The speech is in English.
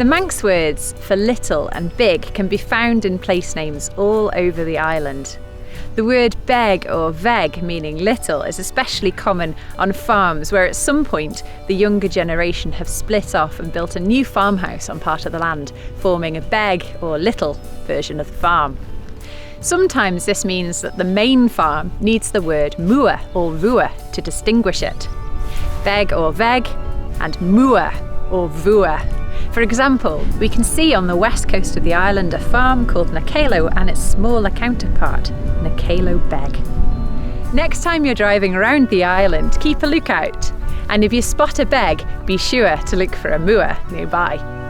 The Manx words for little and big can be found in place names all over the island. The word beg or veg, meaning little, is especially common on farms where at some point the younger generation have split off and built a new farmhouse on part of the land, forming a beg or little version of the farm. Sometimes this means that the main farm needs the word mooar or vooar to distinguish it. Beg or veg and mooar or vooar. For example, we can see on the west coast of the island a farm called Nakalo and its smaller counterpart, Nakalo Beg. Next time you're driving around the island, keep a lookout. And if you spot a beg, be sure to look for a mooar nearby.